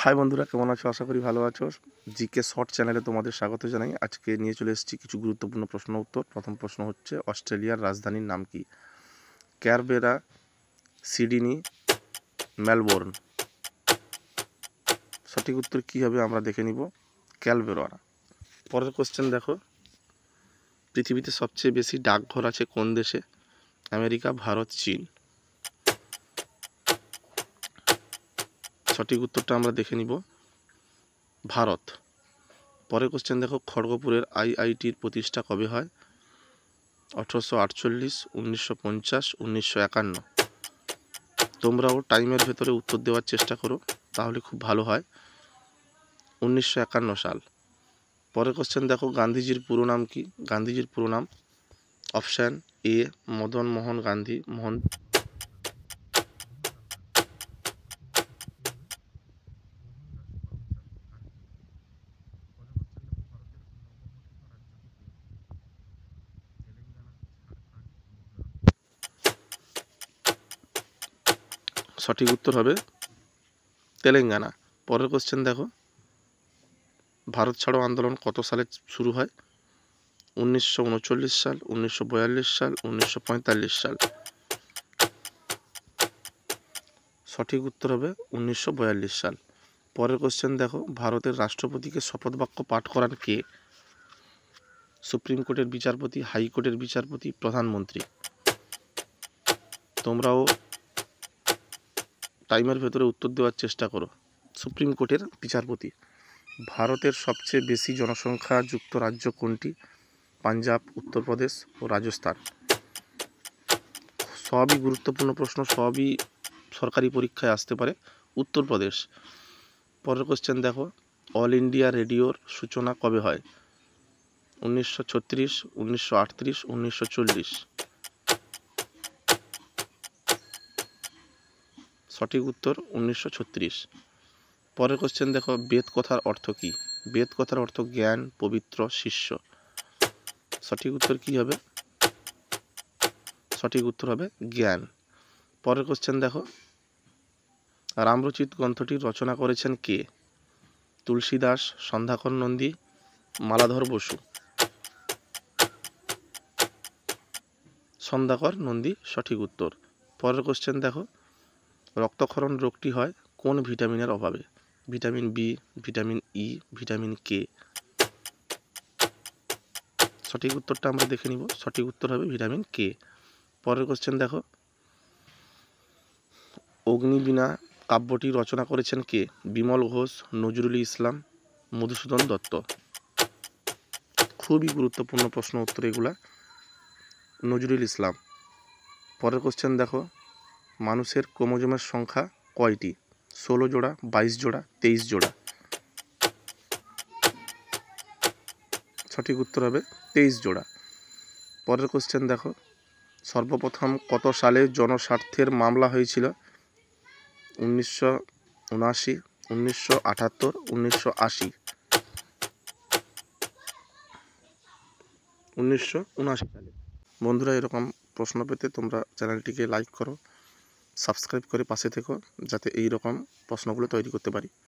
High বন্ধুরা, কেমন আছো? আশা করি ভালো আছো। জিকে শর্ট চ্যানেলে তোমাদের স্বাগত জানাই। আজকে নিয়ে চলে এসেছি কিছু গুরুত্বপূর্ণ প্রশ্ন উত্তর। প্রথম প্রশ্ন হচ্ছে, অস্ট্রেলিয়ার রাজধানীর নাম কি? Canberra, Sydney, Melbourne. সঠিক উত্তর কী হবে আমরা দেখে নিব। ক্যানবেরা। পরের কোশ্চেন দেখো, পৃথিবীতে সবচেয়ে বেশি ডাকঘর আছে কোন দেশে? আমেরিকা, ভারত, চীন। সঠিক উত্তরটা আমরা দেখে নিব, ভারত। পরের কোশ্চেন দেখো, খড়গপুরের আইআইটির প্রতিষ্ঠা কবে হয়? 1848, 1950, 1951। তোমরাও টাইমের ভেতরে উত্তর দেওয়ার চেষ্টা করো, তাহলে খুব ভালো হয়। 1951 সাল। পরের কোশ্চেন দেখো, গান্ধীজির পুরো নাম কি? গান্ধীজির পুরো নাম, অপশান এ মদন মোহন গান্ধী মোহন। সঠিক উত্তর হবে তেলেঙ্গানা। পরের কোশ্চেন দেখো, ভারত ছাড়ো আন্দোলন কত সালে শুরু হয়? 1939 সাল, 1942 সাল, 1945 সাল। সঠিক উত্তর হবে 1942 সাল। পরের কোশ্চেন দেখো, ভারতের রাষ্ট্রপতিকে শপথ বাক্য পাঠ করান কে? সুপ্রিম কোর্টের বিচারপতি, হাইকোর্টের বিচারপতি, প্রধানমন্ত্রী। তোমরাও টাইমের ভেতরে উত্তর দেওয়ার চেষ্টা করো। সুপ্রিম কোর্টের বিচারপতি। ভারতের সবচেয়ে বেশি জনসংখ্যা যুক্ত রাজ্য কোনটি? পাঞ্জাব, উত্তরপ্রদেশ ও রাজস্থান। সবই গুরুত্বপূর্ণ প্রশ্ন, সবই সরকারি পরীক্ষায় আসতে পারে। উত্তরপ্রদেশ। পরের কোশ্চেন দেখো, অল ইন্ডিয়া রেডিওর সূচনা কবে হয়? 1936, 1938, 1940। সঠিক উত্তর 1936। পরের কোশ্চেন দেখো, বেদ কথার অর্থ কী? বেদ কথার অর্থ জ্ঞান, পবিত্র, শিষ্য। সঠিক উত্তর কী হবে? সঠিক উত্তর হবে জ্ঞান। পরের কোশ্চেন দেখো, রামরচিত গ্রন্থটি রচনা করেছেন কে? তুলসীদাস, সন্ধ্যাকর নন্দী, মালাধর বসু। সন্ধ্যাকর নন্দী সঠিক উত্তর। পরের কোশ্চেন দেখো, রক্তক্ষরণ রোগটি হয় কোন ভিটামিনের অভাবে? Vitamin B, vitamin E, vitamin K. সঠিক উত্তরটা আমরা দেখে নিব। সঠিক উত্তর হবে ভিটামিন কে। পরের কোশ্চেন দেখো, অগ্নিবীণা কাব্যটি রচনা করেছেন কে? বিমল ঘোষ, নজরুল ইসলাম, মধুসূদন দত্ত। খুবই গুরুত্বপূর্ণ প্রশ্ন উত্তর এগুলা, নজরুল ইসলাম। পরের কোশ্চেন দেখো, মানুষের ক্রোমোজোমের সংখ্যা কয়টি? 16 জোড়া, 22 জোড়া, 23 জোড়া। সঠিক উত্তর হবে 23 জোড়া। পরের কোশ্চেন দেখো, সর্বপ্রথম কত সালে জনস্বার্থের মামলা হয়েছিল? 1979, 1978, 1980। 1979 সালে। বন্ধুরা, এরকম প্রশ্ন পেতে তোমরা চ্যানেলটিকে লাইক করো, সাবস্ক্রাইব করে পাশে থেকো, যাতে এই রকম প্রশ্নগুলো তৈরি করতে পারি।